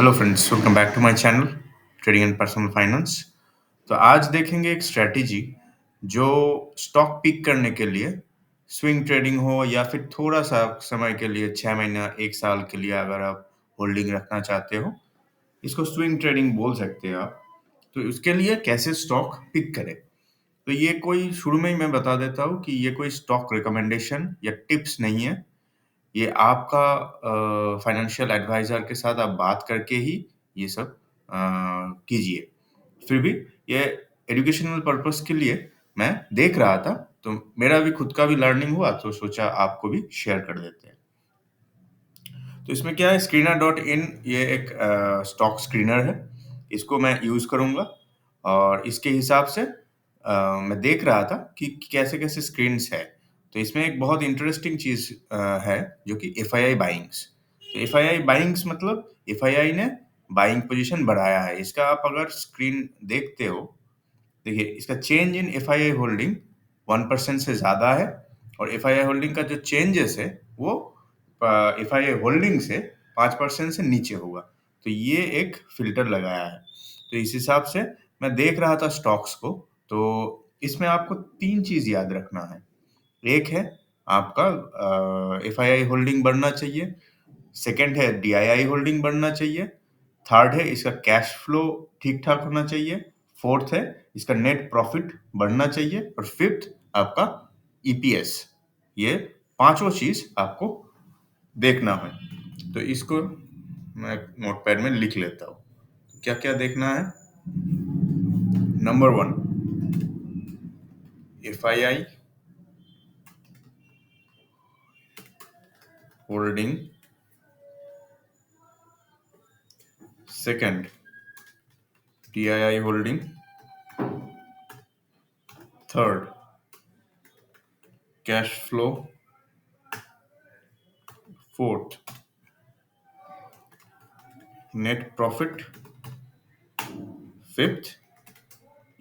Hello friends, welcome back to my channel trading and personal finance. तो आज देखेंगे एक स्ट्रैटेजी जो स्टॉक पिक करने के लिए स्विंग ट्रेडिंग हो या फिर थोड़ा सा समय के लिए 6 महीना 1 साल के लिए अगर आप होल्डिंग रखना चाहते हो, इसको स्विंग ट्रेडिंग बोल सकते हैं आप। तो उसके लिए कैसे स्टॉक पिक करें, तो ये कोई शुरू में ही मैं बता देता हूँ कि ये कोई स्टॉक रिकमेंडेशन या टिप्स नहीं है। ये आपका फाइनेंशियल एडवाइज़र के साथ आप बात करके ही ये सब कीजिए। फिर भी ये एजुकेशनल पर्पज़ के लिए मैं देख रहा था, तो मेरा भी खुद का भी लर्निंग हुआ, तो सोचा आपको भी शेयर कर देते हैं। तो इसमें क्या है, स्क्रीनर डॉट इन ये एक स्टॉक स्क्रीनर है। इसको मैं यूज़ करूँगा और इसके हिसाब से मैं देख रहा था कि कैसे-कैसे स्क्रीन्स है। तो इसमें एक बहुत इंटरेस्टिंग चीज़ है जो कि एफआईआई बाइंग्स। तो एफआईआई बाइंग्स मतलब एफआईआई ने बाइंग पोज़ीशन बढ़ाया है। इसका आप अगर स्क्रीन देखते हो, देखिए इसका चेंज इन एफआईआई होल्डिंग 1% से ज़्यादा है और एफआईआई होल्डिंग का जो चेंजेस है वो एफआईआई होल्डिंग से 5% से नीचे होगा। तो ये एक फ़िल्टर लगाया है। तो इस हिसाब से मैं देख रहा था स्टॉक्स को, तो इसमें आपको 3 चीज़ याद रखना है। एक है आपका एफआईआई होल्डिंग बढ़ना चाहिए, सेकंड है डीआईआई होल्डिंग बढ़ना चाहिए, थर्ड है इसका कैश फ्लो ठीक-ठाक होना चाहिए, फोर्थ है इसका नेट प्रॉफिट बढ़ना चाहिए और फिफ्थ आपका ईपीएस। ये पाँचों चीज़ आपको देखना है। तो इसको मैं नोटपैड में लिख लेता हूँ। क्या-क्या देखना है? Number 1 FII holding, second DII holding, third cash flow, fourth net profit, fifth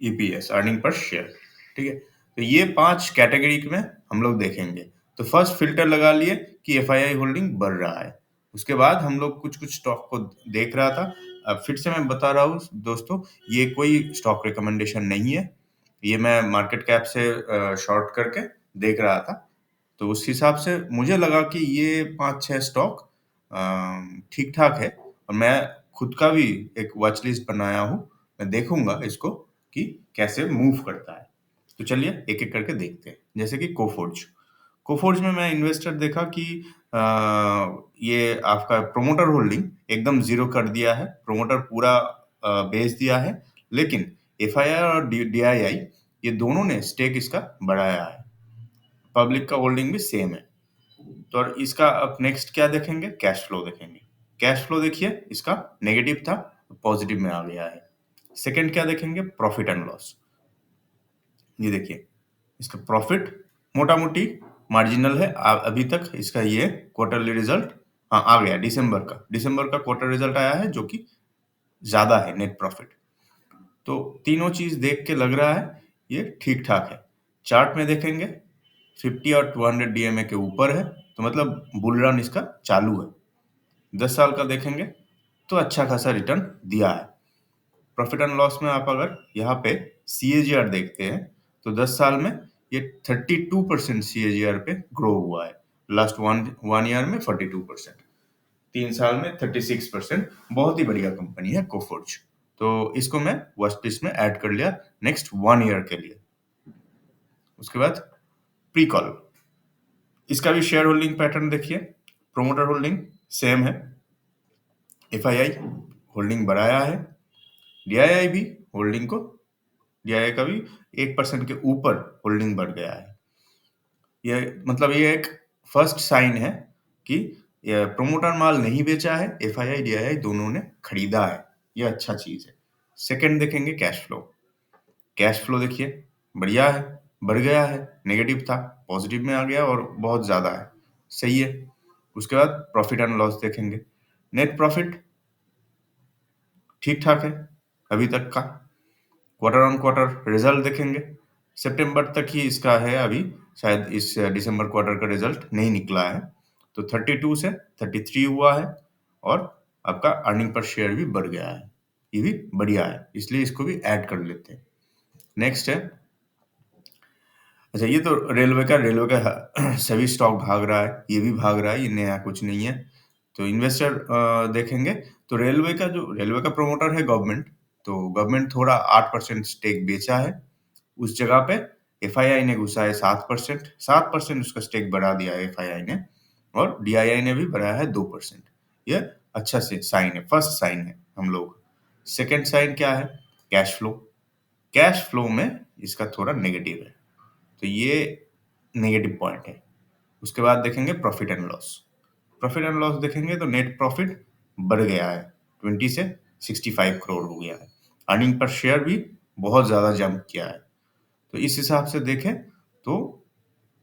EPS earning per share. ठीक है, तो ये 5 कैटेगरी में हम लोग देखेंगे। तो फर्स्ट फिल्टर लगा लिए कि एफआईआई होल्डिंग बढ़ रहा है। उसके बाद हम लोग कुछ-कुछ स्टॉक को देख रहा था। अब फिर से मैं बता रहा हूँ दोस्तों, ये कोई स्टॉक रिकमेंडेशन नहीं है। ये मैं मार्केट कैप से शॉर्ट करके देख रहा था। तो उस हिसाब से मुझे लगा कि ये 5-6 स्टॉक ठीक-ठाक है और मैं खुद का भी एक वॉच लिस्ट बनाया हूँ। मैं देखूँगा इसको कि कैसे मूव करता है। तो चलिए एक-एक करके देखते हैं। जैसे कि कोफोर्ज। कोफोर्ज में मैं इन्वेस्टर देखा कि अ, ये आपका प्रोमोटर होल्डिंग एकदम ज़ीरो कर दिया है। प्रोमोटर पूरा बेच दिया है। लेकिन एफआईआई और डीआईआई ये दोनों ने स्टेक इसका बढ़ाया है। पब्लिक का होल्डिंग भी सेम है। तो और इसका अब नेक्स्ट क्या देखेंगे? कैश फ्लो देखेंगे। कैश फ्लो देखिए इसका नेगेटिव था, पॉजिटिव में आ गया है। सेकंड क्या देखेंगे? Profit and loss. ये देखिए, इसका प्रॉफिट मोटा-मोटी मार्जिनल है। अभी तक इसका ये क्वार्टरली रिजल्ट हाँ, आ गया दिसंबर का। दिसंबर का क्वार्टर रिजल्ट आया है जो कि ज़्यादा है नेट प्रॉफिट। तो तीनों चीज़ देख के लग रहा है ये ठीक-ठाक है। चार्ट में देखेंगे 50 और 200 डीएमए के ऊपर है, तो मतलब बुल रन इसका चालू है। 10 साल का देखेंगे तो अच्छा खासा रिटर्न दिया है। प्रॉफिट एंड लॉस में आप अगर यहाँ पे सीएजीआर देखते हैं, तो 10 साल में ये 32% सीएजीआर पे ग्रो हुआ है। लास्ट वन ईयर में 42%, 3 साल में 36%। बहुत ही बढ़िया कंपनी है कोफोर्ज। तो इसको मैं वॉच लिस्ट में ऐड कर लिया नेक्स्ट 1 ईयर के लिए। उसके बाद प्री कॉल, इसका भी शेयर होल्डिंग पैटर्न देखिए। प्रोमोटर होल्डिंग सेम है। एफआईआई होल्डिंग बढ़ाया है। डीआईआई भी होल्डिंग को डीआईआई का भी 1% के ऊपर होल्डिंग बढ़ गया है। ये मतलब ये एक फर्स्ट साइन है कि ये प्रोमोटर माल नहीं बेचा है, एफआईआई डीआईआई दोनों ने खरीदा है। ये अच्छा चीज है। सेकंड देखेंगे कैश फ्लो। कैश फ्लो देखिए बढ़िया है, बढ़ गया है। नेगेटिव था, पॉजिटिव में आ गया और बहुत ज्यादा है। सही है। उसके बाद प्रॉफिट एंड लॉस देखेंगे। नेट प्रॉफिट ठीक ठाक है अभी तक का। क्वार्टर ऑन क्वार्टर रिजल्ट देखेंगे। सितंबर तक ही इसका है अभी, शायद इस दिसंबर क्वार्टर का रिजल्ट नहीं निकला है। तो 32 से 33 हुआ है और आपका अर्निंग पर शेयर भी बढ़ गया है। ये भी बढ़िया है, इसलिए इसको भी ऐड कर लेते हैं। नेक्स्ट है, अच्छा ये तो रेलवे का सभी स्टॉक भाग रहा है, ये भी भाग रहा है, ये नया कुछ नहीं है। तो इन्वेस्टर देखेंगे तो रेलवे का प्रमोटर है गवर्नमेंट, तो गवर्नमेंट थोड़ा 8% स्टेक बेचा है। उस जगह पे एफआईआई ने घुसा है 7%, 7% उसका स्टेक बढ़ा दिया है एफआईआई ने, और डीआईआई ने भी बढ़ाया है 2%। ये अच्छा से साइन है, फर्स्ट साइन है हम लोग। सेकेंड साइन क्या है? Cash flow. कैश फ्लो में इसका थोड़ा नेगेटिव है, तो ये नेगेटिव पॉइंट है। उसके बाद देखेंगे profit and loss. Profit and loss देखेंगे तो नेट प्रॉफिट बढ़ गया है, 20 से 65 करोड़ हो गया है। अर्निंग पर शेयर भी बहुत ज्यादा जंप किया है। तो इस हिसाब से देखें तो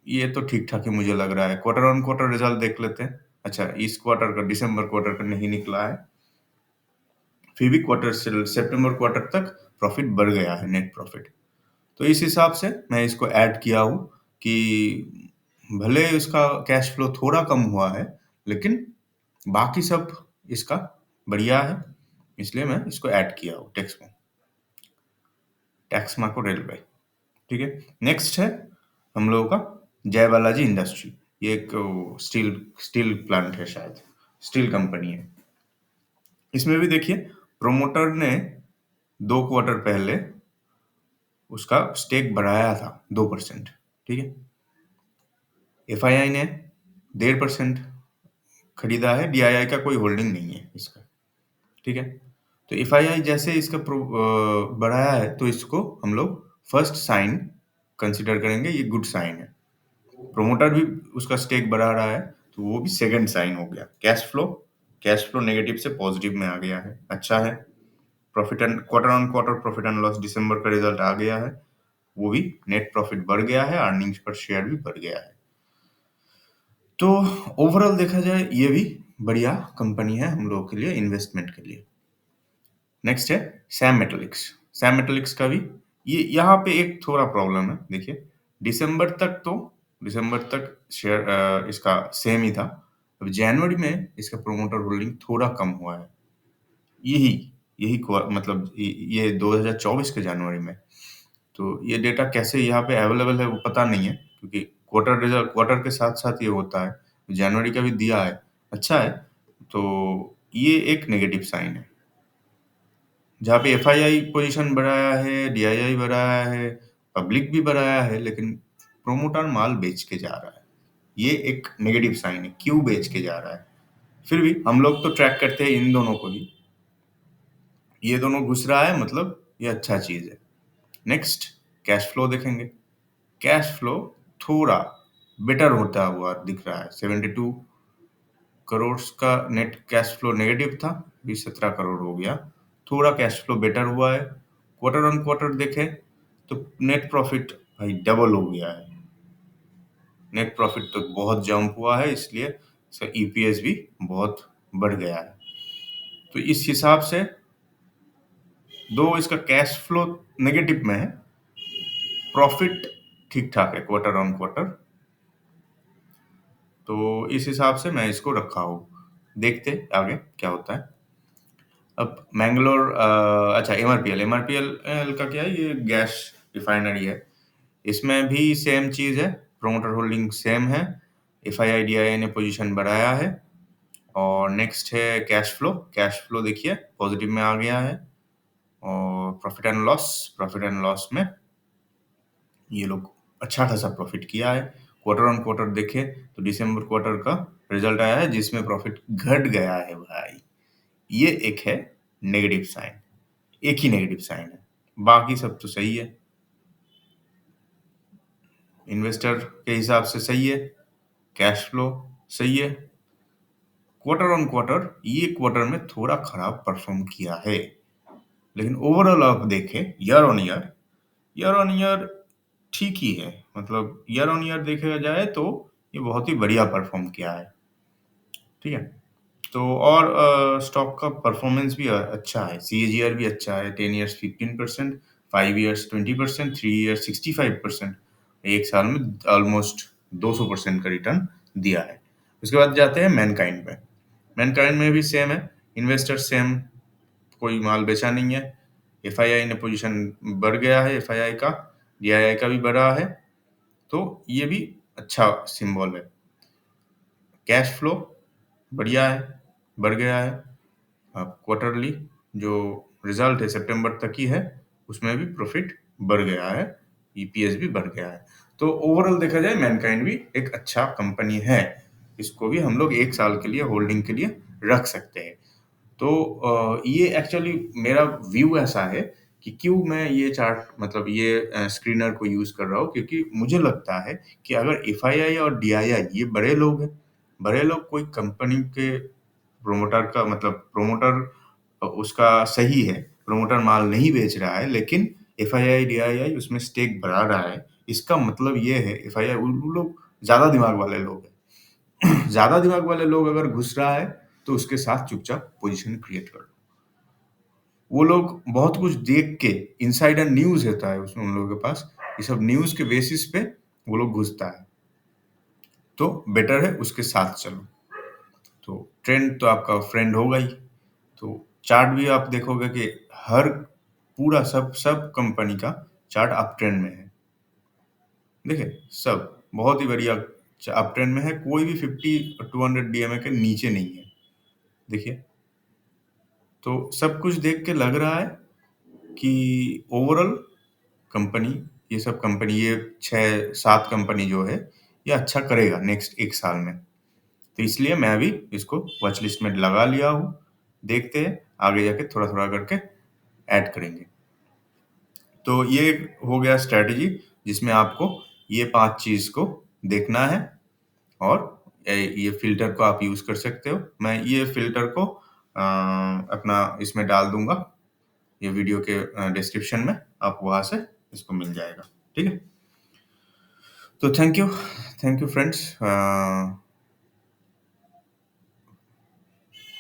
ये तो ठीक ठाक ही मुझे लग रहा है। क्वार्टर ऑन क्वार्टर रिजल्ट देख लेते हैं। अच्छा, इस क्वार्टर का, दिसंबर क्वार्टर का नहीं निकला है, फिर भी क्वार्टर से सितंबर क्वार्टर तक प्रॉफिट बढ़ गया है, नेट प्रॉफिट। तो इस हिसाब से मैं इसको ऐड किया हूँ कि भले इसका कैश फ्लो थोड़ा कम हुआ है, लेकिन बाकी सब इसका बढ़िया है, इसलिए मैं इसको ऐड किया हूँ टैक्समा को रेलवे। ठीक है। नेक्स्ट है हम लोगों का जय बालाजी इंडस्ट्री। ये एक स्टील स्टील प्लांट है, शायद स्टील कंपनी है। इसमें भी देखिए प्रोमोटर ने 2 क्वार्टर पहले उसका स्टेक बढ़ाया था 2%। ठीक है। एफआईआई ने 1.5% खरीदा है, डीआईआई का कोई होल्डिंग नहीं है इसका। ठीक है। तो एफआईआई जैसे इसका बढ़ाया है, तो इसको हम लोग फर्स्ट साइन कंसिडर करेंगे, ये गुड साइन है। प्रोमोटर भी उसका स्टेक बढ़ा रहा है, तो वो भी सेकंड साइन हो गया। कैश फ्लो नेगेटिव से पॉजिटिव में आ गया है, अच्छा है। Profit and quarter on quarter profit and loss दिसंबर का रिजल्ट आ गया है, वो भी नेट प्रॉफिट बढ़ गया है, अर्निंग्स पर शेयर भी बढ़ गया है। तो ओवरऑल देखा जाए ये भी बढ़िया कंपनी है हम लोगों के लिए, इन्वेस्टमेंट के लिए। नेक्स्ट है सैम मेटेलिक्स। सैम मेटेलिक्स का भी ये यहाँ पे एक थोड़ा प्रॉब्लम है। देखिए दिसंबर तक शेयर इसका सेम ही था। अब जनवरी में इसका प्रोमोटर होल्डिंग थोड़ा कम हुआ है। यही यही मतलब ये 2024 के जनवरी में। तो ये डेटा कैसे यहाँ पे अवेलेबल है वो पता नहीं है, क्योंकि क्वार्टर के साथ साथ ये होता है। जनवरी का भी दिया है, अच्छा है। तो ये एक नेगेटिव साइन है, जहाँ पे एफआईआई पोजीशन बढ़ाया है, डीआईआई बढ़ाया है, पब्लिक भी बढ़ाया है, लेकिन प्रोमोटर माल बेच के जा रहा है। ये एक नेगेटिव साइन है, क्यों बेच के जा रहा है। फिर भी हम लोग तो ट्रैक करते हैं इन दोनों को ही, ये दोनों घुस रहा है, मतलब ये अच्छा चीज है। नेक्स्ट कैश फ्लो देखेंगे। कैश फ्लो थोड़ा बेटर होता हुआ दिख रहा है। 72 करोड़ का नेट कैश फ्लो नेगेटिव था, अभी 17 करोड़ हो गया। थोड़ा कैश फ्लो बेटर हुआ है। क्वार्टर ऑन क्वार्टर देखें तो नेट प्रॉफिट भाई डबल हो गया है। नेट प्रॉफिट तो बहुत जंप हुआ है, इसलिए इसका ईपीएस भी बहुत बढ़ गया है। तो इस हिसाब से दो इसका कैश फ्लो नेगेटिव में है, प्रॉफिट ठीक ठाक है क्वार्टर ऑन क्वार्टर। तो इस हिसाब से मैं इसको रखा हूँ, देखते आगे क्या होता है। अब मैंगलोर अच्छा एमआरपीएल का क्या है, ये गैस रिफाइनरी है। इसमें भी सेम चीज है, प्रोमोटर होल्डिंग सेम है, एफआईआई डीआईआई ने पोजीशन बढ़ाया है। और नेक्स्ट है कैश फ्लो देखिए पॉजिटिव में आ गया है। और प्रॉफिट एंड लॉस में ये लोग अच्छा खासा प्रॉफिट किया है। क्वार्टर ऑन क्वार्टर देखे तो दिसंबर क्वार्टर का रिजल्ट आया है, जिसमें प्रॉफिट घट गया है भाई। ये एक है नेगेटिव साइन, एक ही नेगेटिव साइन है, बाकी सब तो सही है। इन्वेस्टर के हिसाब से सही है, कैश फ्लो सही है। क्वार्टर ऑन क्वार्टर ये क्वार्टर में थोड़ा खराब परफॉर्म किया है, लेकिन ओवरऑल आप देखें ईयर ऑन ईयर ठीक ही है। मतलब ईयर ऑन ईयर देखा जाए तो ये बहुत ही बढ़िया परफॉर्म किया है। ठीक है। तो और स्टॉक का परफॉर्मेंस भी अच्छा है, सीएजीआर भी अच्छा है। 10 इयर्स 15%, 5 इयर्स 20%, 3 इयर्स 65%। एक साल में ऑलमोस्ट 200% का रिटर्न दिया है। उसके बाद जाते हैं मैनकाइंड में। मैनकाइंड में भी सेम है, इन्वेस्टर से हम कोई माल बेचा नहीं है, एफआईआई ने पोजीशन बढ़ गया है, एफआईआई का, डीआईआई का भी बढ़ा है, तो ये भी अच्छा सिंबल है। कैश फ्लो बढ़िया है, बढ़ गया है। क्वार्टरली जो रिजल्ट है सितंबर तक ही है, उसमें भी प्रॉफिट बढ़ गया है, ईपीएस भी बढ़ गया है। तो ओवरऑल देखा जाए मैनकाइंड भी एक अच्छा कंपनी है, इसको भी हम लोग 1 साल के लिए होल्डिंग के लिए रख सकते हैं। तो ये एक्चुअली मेरा व्यू ऐसा है कि क्यों मैं ये चार्ट मतलब ये स्क्रीनर को यूज कर रहा हूँ, क्योंकि मुझे लगता है कि अगर एफआईआई और डीआईआई ये बड़े लोग हैं, बड़े लोग कोई कंपनी के प्रोमोटर का मतलब प्रोमोटर उसका सही है, प्रोमोटर माल नहीं बेच रहा है, लेकिन एफआईआई डीआईआई उसमें स्टेक बढ़ा रहा है, इसका मतलब ये है एफआईआई उन लोग ज्यादा दिमाग वाले लोग हैं। ज्यादा दिमाग वाले लोग अगर घुस रहा है तो उसके साथ चुपचाप पोजीशन क्रिएट कर लो। वो लोग बहुत कुछ देख के, इनसाइडर न्यूज होता है उसमें उन लोगों के पास, ये सब न्यूज के बेसिस पे वो लोग घुसता है, तो बेटर है उसके साथ चलो। तो ट्रेंड तो आपका फ्रेंड होगा ही। तो चार्ट भी आप देखोगे कि हर पूरा सब सब कंपनी का चार्ट अप ट्रेंड में है। देखिए सब बहुत ही बढ़िया अप ट्रेंड में है, कोई भी 50-200 डीएमए के नीचे नहीं है। देखिए, तो सब कुछ देख के लग रहा है कि ओवरऑल कंपनी, ये सब कंपनी, ये 6-7 कंपनी जो है, ये अच्छा करेगा नेक्स्ट 1 साल में। तो इसलिए मैं भी इसको वॉच लिस्ट में लगा लिया हूँ। देखते हैं आगे जाके थोड़ा थोड़ा करके ऐड करेंगे। तो ये हो गया स्ट्रेटजी, जिसमें आपको ये 5 चीज को देखना है, और ये फिल्टर को आप यूज कर सकते हो। मैं ये फिल्टर को अपना इसमें डाल दूंगा, ये वीडियो के डिस्क्रिप्शन में, आप वहां से इसको मिल जाएगा। ठीक है, तो थैंक यू फ्रेंड्स।